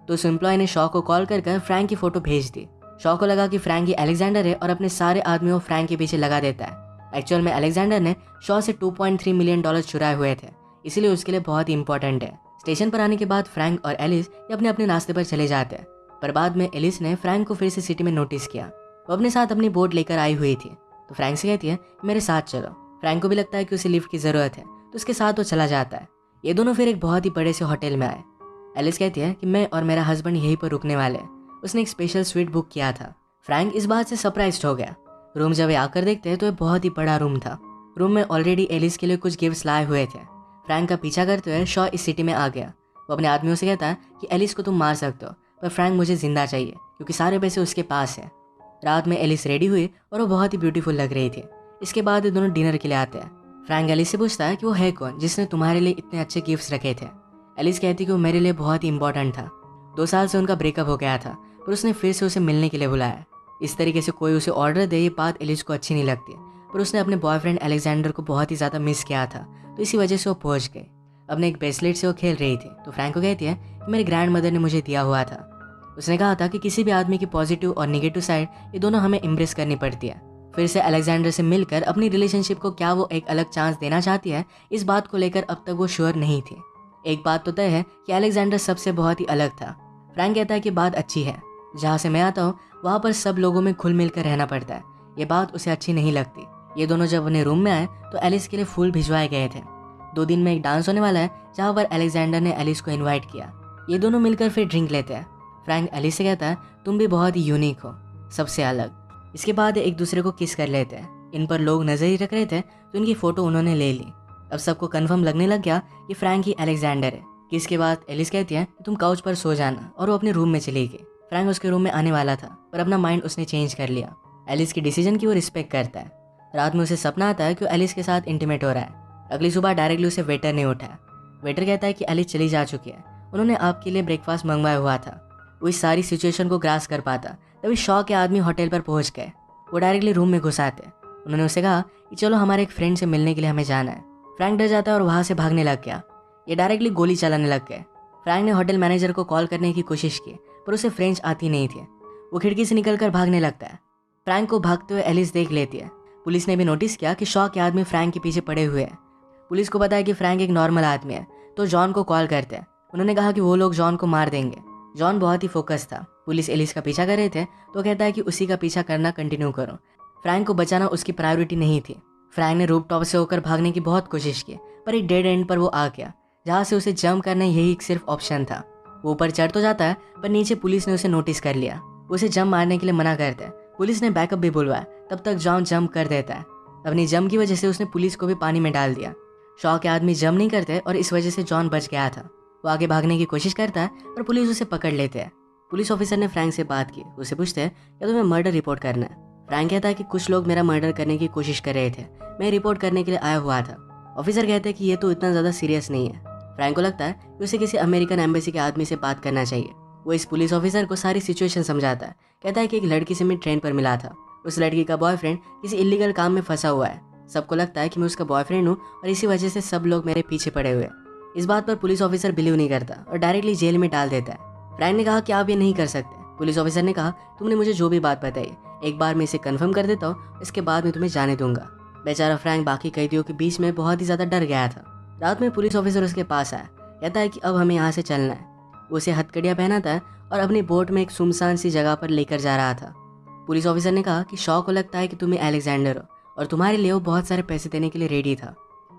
तो उस एम्प्लॉय ने शॉ को कॉल कर फ्रैंक की फोटो भेज दी। शॉ को लगा कि फ्रैंक ही अलेक्जेंडर है और अपने सारे आदमियों को फ्रैंक के पीछे लगा देता है। एक्चुअल में अलेक्जेंडर ने शॉ से $2.3 मिलियन चुराए हुए थे, इसलिए उसके लिए बहुत ही इंपॉर्टेंट है। स्टेशन पर आने के बाद फ्रैंक और एलिस अपने अपने रास्ते पर चले जाते हैं, पर बाद में एलिस ने फ्रैंक को फिर से सिटी में नोटिस किया। वो अपने साथ अपनी बोट लेकर आई हुई थी, तो फ्रैंक से कहती है मेरे साथ चलो। फ्रैंक को भी लगता है कि उसे लिफ्ट की ज़रूरत है, तो उसके साथ वो चला जाता है। ये दोनों फिर एक बहुत ही बड़े से होटल में आए। एलिस कहती है कि मैं और मेरा हस्बैंड यहीं पर रुकने वाले हैं। उसने एक स्पेशल स्वीट बुक किया था। फ्रैंक इस बात से सरप्राइज्ड हो गया। रूम जब ये आकर देखते हैं तो ये बहुत ही बड़ा रूम था। रूम में ऑलरेडी एलिस के लिए कुछ गिफ्ट्स लाए हुए थे। फ्रैंक का पीछा करते हुए शॉ इस सिटी में आ गया। वो अपने आदमियों से कहता है कि एलिस को तुम मार सकते हो, पर फ्रैंक मुझे जिंदा चाहिए क्योंकि सारे पैसे उसके पास है। रात में एलिस रेडी हुई और वो बहुत ही ब्यूटीफुल लग रही थी। इसके बाद ये दोनों डिनर के लिए आते हैं। फ्रैंक एलिस से पूछता है कि वो है कौन जिसने तुम्हारे लिए इतने अच्छे गिफ्ट्स रखे थे। एलिस कहती कि वो मेरे लिए बहुत ही इंपॉर्टेंट था। 2 साल से उनका ब्रेकअप हो गया था, पर उसने फिर से उसे मिलने के लिए बुलाया। इस तरीके से कोई उसे ऑर्डर दे, ये बात एलिस को अच्छी नहीं लगती, पर उसने अपने बॉयफ्रेंड अलेक्जेंडर को बहुत ही ज़्यादा मिस किया था, तो इसी वजह से वो पहुंच गए। अपने एक ब्रेसलेट से वो खेल रही थी तो फ्रैंक को कहती है कि मेरे ग्रैंड मदर ने मुझे दिया हुआ था। उसने कहा था कि किसी भी आदमी की पॉजिटिव और नेगेटिव साइड ये दोनों हमें इम्प्रेस करनी पड़ती है। फिर से अलेक्जेंडर से मिलकर अपनी रिलेशनशिप को क्या वो एक अलग चांस देना चाहती है, इस बात को लेकर अब तक वो श्योर नहीं थी। एक बात तो तय है कि अलेक्जेंडर सबसे बहुत ही अलग था। फ्रैंक कहता है कि बात अच्छी है, जहाँ से मैं आता हूँ वहाँ पर सब लोगों में घुल मिल कर रहना पड़ता है। ये बात उसे अच्छी नहीं लगती। ये दोनों जब अपने रूम में आए तो एलिस के लिए फूल भिजवाए गए थे। 2 दिन में एक डांस होने वाला है जहाँ पर अलेक्जेंडर ने एलिस को इन्वाइट किया। ये दोनों मिलकर फिर ड्रिंक लेते हैं। फ्रैंक एलिस से कहता है तुम भी बहुत ही यूनिक हो, सबसे अलग। इसके बाद एक दूसरे को किस कर लेते हैं। इन पर लोग नजर ही रख रहे थे तो इनकी फोटो उन्होंने ले ली। अब सबको कंफर्म लगने लग गया कि फ्रैंक ही अलेक्जेंडर है। किस के बाद एलिस कहती है तुम काउच पर सो जाना, और वो अपने रूम में चली गई। फ्रैंक उसके रूम में आने वाला था पर अपना माइंड उसने चेंज कर लिया। एलिस की डिसीजन की वो रिस्पेक्ट करता है। रात में उसे सपना आता है कि एलिस के साथ इंटीमेट हो रहा है। अगली सुबह डायरेक्टली उसे वेटर ने उठाया। वेटर कहता है कि एलिस चली जा चुकी है, उन्होंने आपके लिए ब्रेकफास्ट मंगवाया हुआ था। वो इस सारी सिचुएशन को ग्रास कर पाता तभी शॉ के आदमी होटल पर पहुंच गए। वो डायरेक्टली रूम में घुस आते। उन्होंने उसे कहा कि चलो हमारे एक फ्रेंड से मिलने के लिए हमें जाना है। फ्रैंक डर जाता है और वहाँ से भागने लग गया। ये डायरेक्टली गोली चलाने लग गए। फ्रैंक ने होटल मैनेजर को कॉल करने की कोशिश की पर उसे फ्रेंच आती नहीं थी। वो खिड़की से निकलकर भागने लगता है। फ्रैंक को भागते हुए एलिस देख लेती है। पुलिस ने भी नोटिस किया कि शॉ के आदमी फ्रैंक के पीछे पड़े हुए हैं। पुलिस को पता है कि फ्रैंक एक नॉर्मल आदमी है तो जॉन को कॉल करते हैं। उन्होंने कहा कि वो लोग जॉन को मार देंगे। जॉन बहुत ही फोकस था। पुलिस एलिस का पीछा कर रहे थे तो कहता है कि उसी का पीछा करना कंटिन्यू करो। फ्रैंक को बचाना उसकी प्रायोरिटी नहीं थी। फ्रैंक ने रूफ टॉप से होकर भागने की बहुत कोशिश की पर एक डेड एंड पर वो आ गया जहाँ से उसे जंप करना यही सिर्फ ऑप्शन था। वो ऊपर चढ़ तो जाता है पर नीचे पुलिस ने उसे नोटिस कर लिया। उसे जंप मारने के लिए मना करते हैं। पुलिस ने बैकअप भी बुलवाया, तब तक जॉन जंप कर देता है। अपनी जंप की वजह से उसने पुलिस को भी पानी में डाल दिया। शॉ के आदमी जंप नहीं करते और इस वजह से जॉन बच गया था। वो आगे भागने की कोशिश करता है पर पुलिस उसे पकड़ लेते हैं। पुलिस ऑफिसर ने फ्रैंक से बात की। उसे पूछते हैं क्या तुम्हें मर्डर रिपोर्ट करना है। फ्रैंक कहता है कि कुछ लोग मेरा मर्डर करने की कोशिश कर रहे थे, मैं रिपोर्ट करने के लिए आया हुआ था। ऑफिसर कहते हैं कि ये तो इतना ज़्यादा सीरियस नहीं है। फ्रैंक को लगता है कि उसे किसी अमेरिकन एम्बेसी के आदमी से बात करना चाहिए। वो इस पुलिस ऑफिसर को सारी सिचुएशन समझाता है। कहता है कि एक लड़की से मैं ट्रेन पर मिला था। उस लड़की का बॉयफ्रेंड किसी इलीगल काम में फंसा हुआ है। सबको लगता है कि मैं उसका बॉयफ्रेंड हूँ और इसी वजह से सब लोग मेरे पीछे पड़े हुए हैं। इस बात पर पुलिस ऑफिसर बिलीव नहीं करता और डायरेक्टली जेल में डाल देता है। फ्रैंक ने कहा कि आप ये नहीं कर सकते। पुलिस ऑफिसर ने कहा तुमने मुझे जो भी बात बताई एक बार मैं इसे कंफर्म कर देता हूँ, इसके बाद मैं तुम्हें जाने दूंगा। बेचारा फ्रैंक बाकी कैदियों के बीच में बहुत ही ज़्यादा डर गया था। रात में पुलिस ऑफिसर उसके पास आया। कहता है कि अब हमें यहाँ से चलना है। वो उसे हथकड़ियाँ पहनाता है और अपनी बोट में एक सुनसान सी जगह पर लेकर जा रहा था। पुलिस ऑफिसर ने कहा कि शॉ को लगता है कि तुम्हें अलेक्जेंडर हो और तुम्हारे लिए वो बहुत सारे पैसे देने के लिए रेडी था।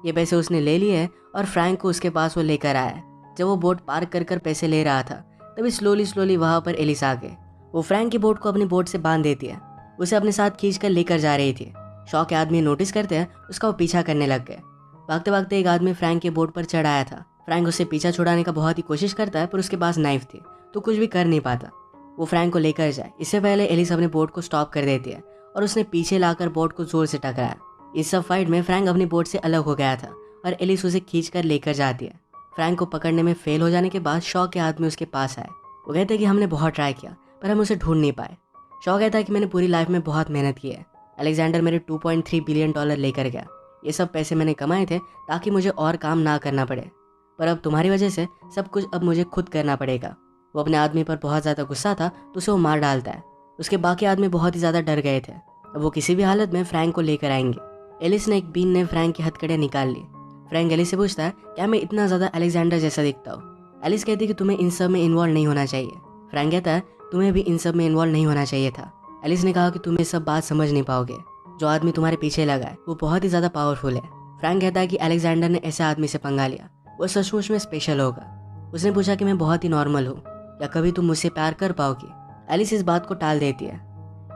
ये पैसे उसने ले लिए और फ्रैंक को उसके पास वो लेकर आया। जब वो बोट पार्क कर कर पैसे ले रहा था तभी स्लोली वहाँ पर एलिस आ गए। वो फ्रैंक की बोट को अपनी बोट से बांध देती है। उसे अपने साथ खींच कर लेकर जा रही थी। शॉ के आदमी नोटिस करते हैं, उसका वो पीछा करने लग गए। भागते भागते एक आदमी फ्रैंक के बोट पर चढ़ आया था। फ्रैंक उससे पीछा छुड़ाने का बहुत ही कोशिश करता है पर उसके पास नाइफ थी तो कुछ भी कर नहीं पाता। वो फ्रैंक को लेकर जाए इससे पहले एलिस अपने बोट को स्टॉप कर देती है और उसने पीछे लाकर बोट को जोर से टकराया। इस सब फाइट में फ्रैंक अपनी बोट से अलग हो गया था और एलिस उसे खींच कर लेकर जाती है। फ्रैंक को पकड़ने में फेल हो जाने के बाद शॉ के आदमी उसके पास आए। वो कहते हैं कि हमने बहुत ट्राई किया पर हम उसे ढूंढ नहीं पाए। शॉ कहता है कि मैंने पूरी लाइफ में बहुत मेहनत की है। अलेक्जेंडर मेरे $2.3 बिलियन लेकर गया। ये सब पैसे मैंने कमाए थे ताकि मुझे और काम ना करना पड़े, पर अब तुम्हारी वजह से सब कुछ अब मुझे खुद करना पड़ेगा। वो अपने आदमी पर बहुत ज़्यादा गुस्सा था तो उसे वो मार डालता है। उसके बाकी आदमी बहुत ही ज़्यादा डर गए थे। अब वो किसी भी हालत में फ्रैंक को लेकर आएंगे। एलिस ने एक बीन ने फ्रैंक की हथकड़ियाँ निकाल ली। फ्रैंक एलिस से पूछता है क्या मैं इतना ज़्यादा अलेक्जेंडर जैसा दिखता हूँ। एलिस कहती है कि तुम्हें इन सब में इन्वॉल्व नहीं होना चाहिए। फ्रैंक कहता है तुम्हें भी इन सब में इन्वॉल्व नहीं होना चाहिए था। एलिस ने कहा कि तुम ये सब बात समझ नहीं पाओगे। जो आदमी तुम्हारे पीछे लगा है वो बहुत ही ज़्यादा पावरफुल है। फ्रैंक कहता है कि अलेक्जेंडर ने ऐसे आदमी से पंगा लिया, वो सचमुच में स्पेशल होगा। उसने पूछा कि मैं बहुत ही नॉर्मल हूँ, या कभी तुम मुझसे प्यार कर पाओगी। एलिस इस बात को टाल देती है।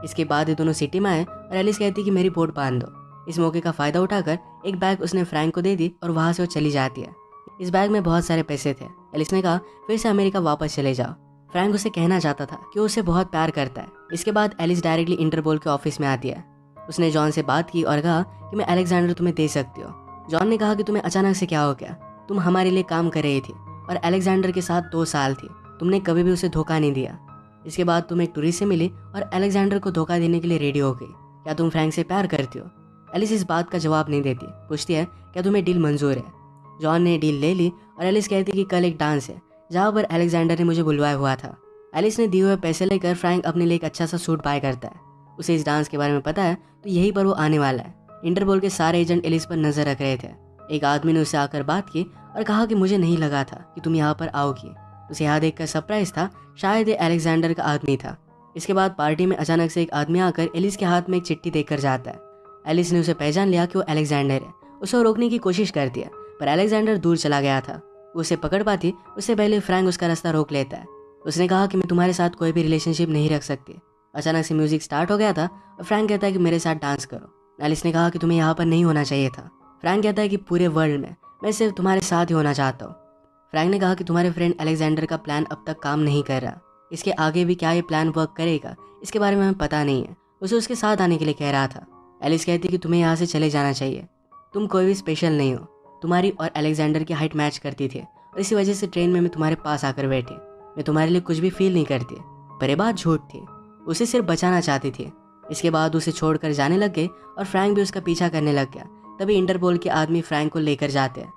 इसके बाद ये दोनों सिटी में आए और एलिस कहती है कि मेरी बोट बांध दो। इस मौके का फ़ायदा उठाकर एक बैग उसने फ्रैंक को दे दी और वहाँ से वो चली जाती है। इस बैग में बहुत सारे पैसे थे। एलिस ने कहा फिर से अमेरिका वापस चले जाओ। फ्रैंक उसे कहना चाहता था कि वो उसे बहुत प्यार करता है। इसके बाद एलिस डायरेक्टली इंटरपोल के ऑफिस में आती है। उसने जॉन से बात की और कहा कि मैं अलेक्जेंडर तुम्हें दे सकती हो। जॉन ने कहा कि तुम्हें अचानक से क्या हो गया, तुम हमारे लिए काम कर रही थी और अलेक्जेंडर के साथ 2 साल थी, तुमने कभी भी उसे धोखा नहीं दिया। इसके बाद तुम एक टूरिस्ट से मिली और अलेक्जेंडर को धोखा देने के लिए रेडी हो गई। क्या तुम फ्रैंक से प्यार करती हो? एलिस इस बात का जवाब नहीं देती। पूछती है क्या तुम्हें डील मंजूर है। जॉन ने डील ले ली और एलिस कहती कि कल एक डांस है जहाँ पर अलेक्जेंडर ने मुझे बुलवाया हुआ था। एलिस ने दिए हुए पैसे लेकर फ्रैंक अपने लिए एक अच्छा सा सूट बाय करता है। उसे इस डांस के बारे में पता है तो यहीं पर वो आने वाला है। इंटरपोल के सारे एजेंट एलिस पर नजर रख रहे थे। एक आदमी ने उससे आकर बात की और कहा कि मुझे नहीं लगा था कि तुम यहाँ पर आओगी। उसे यहाँ देखकर सरप्राइज था, शायद ये अलेक्जेंडर का आदमी था। इसके बाद पार्टी में अचानक से एक आदमी आकर एलिस के हाथ में एक चिट्ठी देकर जाता है। एलिस ने उसे पहचान लिया कि वो अलेक्जेंडर है। उसे रोकने की कोशिश करती है पर अलेक्जेंडर दूर चला गया था। वो उसे पकड़ पाती उससे पहले फ्रैंक उसका रास्ता रोक लेता है। उसने कहा कि मैं तुम्हारे साथ कोई भी रिलेशनशिप नहीं रख सकती। अचानक से म्यूजिक स्टार्ट हो गया था और फ्रैंक कहता है कि मेरे साथ डांस करो। एलिस ने कहा कि तुम्हें यहाँ पर नहीं होना चाहिए था। फ्रैंक कहता है कि पूरे वर्ल्ड में मैं सिर्फ तुम्हारे साथ ही होना चाहता हूँ। फ्रैंक ने कहा कि तुम्हारे फ्रेंड अलेक्जेंडर का प्लान अब तक काम नहीं कर रहा। इसके आगे भी क्या ये प्लान वर्क करेगा इसके बारे में हमें पता नहीं है। उसे उसके साथ आने के लिए कह रहा था। एलिस कहती कि तुम्हें यहाँ से चले जाना चाहिए। तुम कोई भी स्पेशल नहीं हो। तुम्हारी और अलेक्जेंडर की हाइट मैच करती थी और इसी वजह से ट्रेन में मैं तुम्हारे पास आकर बैठी। मैं तुम्हारे लिए कुछ भी फील नहीं करती। पर ये बात झूठ थी। उसे सिर्फ बचाना चाहती थी। इसके बाद उसे छोड़कर जाने लग गए और फ्रैंक भी उसका पीछा करने लग गया। तभी इंटरपोल के आदमी फ्रैंक को लेकर जाते हैं।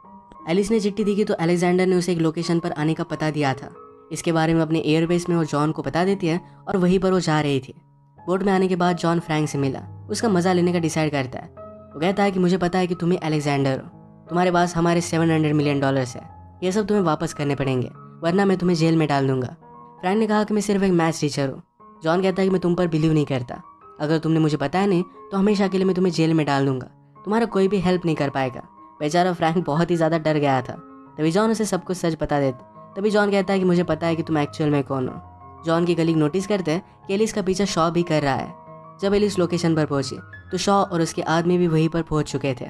एलिस ने चिट्ठी दी तो अलेक्जेंडर ने उसे एक लोकेशन पर आने का पता दिया था। इसके बारे में अपने एयरबेस में वो जॉन को बता देती है और वहीं पर वो जा रही थी। बोट में आने के बाद जॉन फ्रैंक से मिला। उसका मजा लेने का डिसाइड करता है। वो कहता है कि मुझे पता है कि तुम्हें अलेक्जेंडर हो। तुम्हारे पास हमारे $700 मिलियन है। ये सब तुम्हें वापस करने पड़ेंगे वरना मैं तुम्हें जेल में डाल दूंगा। फ्रैंक ने कहा कि मैं सिर्फ एक मैथ्स टीचर हूँ। जॉन कहता है कि मैं तुम पर बिलीव नहीं करता। अगर तुमने मुझे बताया नहीं तो हमेशा के लिए मैं तुम्हें जेल में डाल दूंगा। तुम्हारा कोई भी हेल्प नहीं कर पाएगा। बेचारा फ्रैंक बहुत ही ज़्यादा डर गया था। तभी जॉन उसे सब कुछ सच बता देते। तभी जॉन कहता है कि मुझे पता है कि तुम एक्चुअल में कौन हो। जॉन की कलीग नोटिस करते हैं कि एलिस का पीछा शॉ भी कर रहा है। जब एलिस लोकेशन पर पहुंची तो शॉ और उसके आदमी भी वहीं पर पहुंच चुके थे।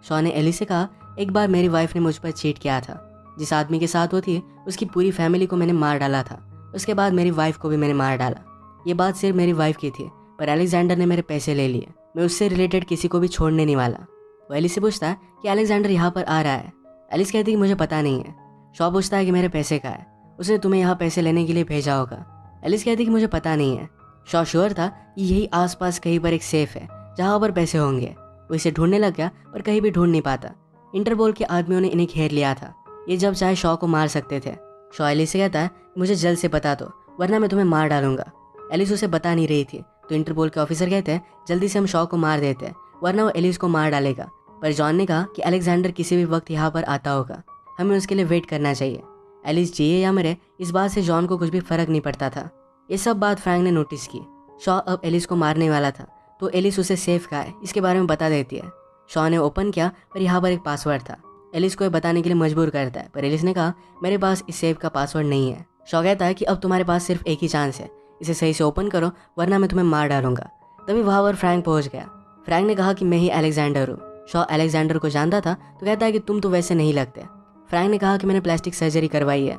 शॉ ने एलिस से कहा, एक बार मेरी वाइफ ने मुझ पर चीट किया था। जिस आदमी के साथ वो थी उसकी पूरी फैमिली को मैंने मार डाला था। उसके बाद मेरी वाइफ को भी मैंने मार डाला। ये बात सिर्फ मेरी वाइफ की थी पर अलेक्जेंडर ने मेरे पैसे ले लिए। मैं उससे रिलेटेड किसी को भी छोड़ने नहीं वाला। वो एलिस से पूछता है कि अलेक्जेंडर यहाँ पर आ रहा है। एलिस कहती है कि मुझे पता नहीं है। शॉ पूछता है कि मेरे पैसे कहाँ है। उसने तुम्हें यहाँ पैसे लेने के लिए भेजा होगा। एलिस कहती है कि मुझे पता नहीं है। शॉ श्योर था कि यही आसपास कहीं पर एक सेफ है जहाँ पर पैसे होंगे। वो इसे ढूंढने लग गया पर कहीं भी ढूंढ नहीं पाता। इंटरपोल के आदमियों ने इन्हें घेर लिया था। ये जब चाहे शॉ को मार सकते थे। शॉ एलिस से कहता है मुझे जल्द से बता दो वरना मैं तुम्हें मार डालूंगा। एलिस उसे बता नहीं रही थी तो इंटरपोल के ऑफिसर कहते हैं जल्दी से हम शॉ को मार देते हैं वरना वो एलिस को मार डालेगा। पर जॉन ने कहा कि अलेक्जेंडर किसी भी वक्त यहाँ पर आता होगा। हमें उसके लिए वेट करना चाहिए। एलिस जिए या मरे इस बात से जॉन को कुछ भी फर्क नहीं पड़ता था। ये सब बात फ्रैंक ने नोटिस की। शॉ अब एलिस को मारने वाला था तो एलिस उसे सेफ कहाँ है इसके बारे में बता देती है। शॉ ने ओपन किया पर यहाँ पर एक पासवर्ड था। एलिस को ये बताने के लिए मजबूर करता है पर एलिस ने कहा मेरे पास इस सेफ का पासवर्ड नहीं है। शॉ कहता है कि अब तुम्हारे पास सिर्फ एक ही चांस है, इसे सही से ओपन करो वरना मैं तुम्हें मार डालूंगा। तभी वहाँ पर फ्रैंक पहुंच गया। फ्रैंक ने कहा कि मैं ही अलेक्जेंडर हूँ। शॉ अलेक्जेंडर को जानता था तो कहता है कि तुम तो वैसे नहीं लगते। फ्रैंक ने कहा कि मैंने प्लास्टिक सर्जरी करवाई है।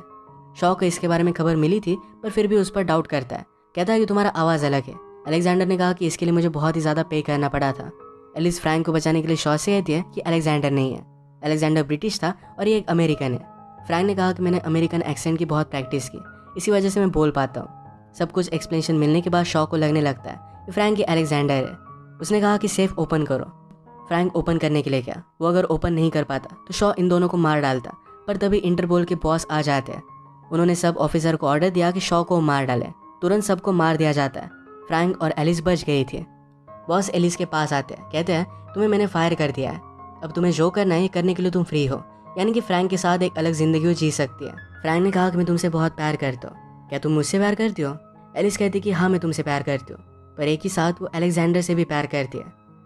शॉ को इसके बारे में खबर मिली थी पर फिर भी उस पर डाउट करता है। कहता है कि तुम्हारा आवाज़ अलग है। अलेक्जेंडर ने कहा कि इसके लिए मुझे बहुत ही ज़्यादा पे करना पड़ा था। एलिस फ्रैंक को बचाने के लिए शॉ से कहती है कि अलेक्जेंडर नहीं है। अलेक्जेंडर ब्रिटिश था और ये एक अमेरिकन है। फ्रैंक ने कहा कि मैंने अमेरिकन एक्सेंट की बहुत प्रैक्टिस की, इसी वजह से मैं बोल पाता हूँ। सब कुछ एक्सप्लेनेशन मिलने के बाद शॉ को लगने लगता है कि फ्रैंक ये अलेक्जेंडर है। उसने कहा कि सेफ ओपन करो। फ्रैंक ओपन करने के लिए गया। वो अगर ओपन नहीं कर पाता तो शॉ इन दोनों को मार डालता। पर तभी इंटरपोल के बॉस आ जाते हैं। उन्होंने सब ऑफिसर को ऑर्डर दिया कि शॉ को मार डाले। तुरंत सबको मार दिया जाता है। फ्रैंक और एलिस बच गई थी। बॉस एलिस के पास आते हैं, कहते हैं तुम्हें मैंने फायर कर दिया है, अब तुम्हें जो करना है ये करने के लिए तुम फ्री हो। यानी कि फ्रैंक के साथ एक अलग जिंदगी जी सकती है। फ्रैंक ने कहा कि मैं तुमसे बहुत प्यार करता हूँ, क्या तुम मुझसे प्यार करती हो? एलिस कहती कि हाँ मैं तुमसे प्यार करती हूँ। पर एक ही साथ वो अलेक्जेंडर से भी प्यार करती है।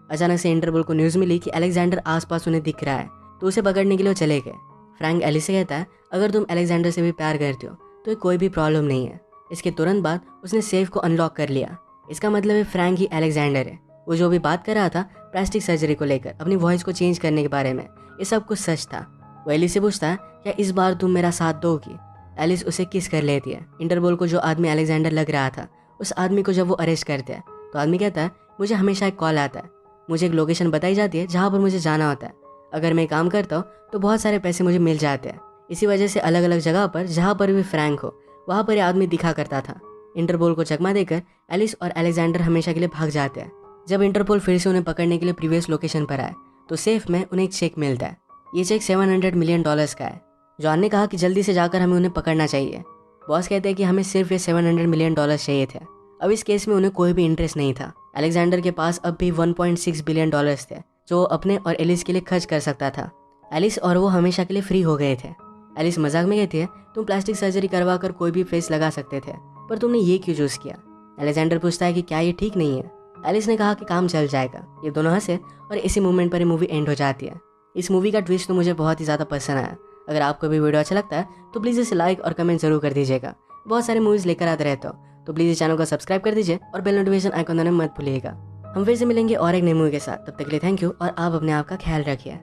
अचानक से इंटरपोल को न्यूज़ मिली कि अलेक्जेंडर आसपास उन्हें दिख रहा है तो उसे पकड़ने के लिए वो चले गए। फ्रैंक एलिस से कहता है अगर तुम अलेक्जेंडर से भी प्यार करती हो तो कोई भी प्रॉब्लम नहीं है। इसके तुरंत बाद उसने सेफ को अनलॉक कर लिया। इसका मतलब है फ्रैंक ही अलेक्जेंडर है। वो जो भी बात कर रहा था प्लास्टिक सर्जरी को लेकर, अपनी वॉइस को चेंज करने के बारे में, ये सब कुछ सच था। वो एलिस से पूछता है क्या इस बार तुम मेरा साथ दोगी? एलिस उसे किस कर लेती है। इंटरपोल को जो आदमी अलेक्जेंडर लग रहा था उस आदमी को जब वो अरेस्ट करते हैं तो आदमी कहता है मुझे हमेशा एक कॉल आता है, मुझे एक लोकेशन बताई जाती है जहाँ पर मुझे जाना होता है। अगर मैं काम करता हूँ तो बहुत सारे पैसे मुझे मिल जाते हैं। इसी वजह से अलग अलग जगह पर जहाँ पर भी फ्रैंक हो वहाँ पर ये आदमी दिखा करता था। इंटरपोल को चकमा देकर एलिस और अलेक्जेंडर हमेशा के लिए भाग जाते हैं। जब इंटरपोल फिर से उन्हें पकड़ने के लिए प्रीवियस लोकेशन पर आए तो सेफ में उन्हें एक चेक मिलता है। ये चेक $700 मिलियन का है। जॉन ने कहा कि जल्दी से जाकर हमें उन्हें पकड़ना चाहिए। बॉस कहते हैं कि हमें सिर्फ ये $700 मिलियन चाहिए थे। अब इस केस में उन्हें कोई भी इंटरेस्ट नहीं था। अलेक्जेंडर के पास अब भी $1.6 बिलियन थे जो अपने और एलिस के लिए खर्च कर सकता था। एलिस और वो हमेशा के लिए फ्री हो गए थे। एलिस मजाक में कहती है, तुम प्लास्टिक सर्जरी करवा कर कोई भी फेस लगा सकते थे, पर तुमने ये क्यों चूज किया? अलेक्जेंडर पूछता है कि क्या ये ठीक नहीं है? एलिस ने कहा कि काम चल जाएगा। ये दोनों हंसे और इसी मूवमेंट पर ये मूवी एंड हो जाती है। इस मूवी का ट्विस्ट तो मुझे बहुत ही ज़्यादा पसंद आया। अगर आपको भी वीडियो अच्छा लगता है तो प्लीज़ इसे लाइक और कमेंट जरूर कर दीजिएगा। बहुत सारी मूवीज़ लेकर आते रहते हो तो प्लीज़ इस चैनल को सब्सक्राइब कर दीजिए और बेल नोटिफिकेशन आइकन दबाना मत भूलिएगा। हम फिर से मिलेंगे और एक नई मूवी के साथ। तब तक के लिए थैंक यू और आप अपने आप का ख्याल रखिए।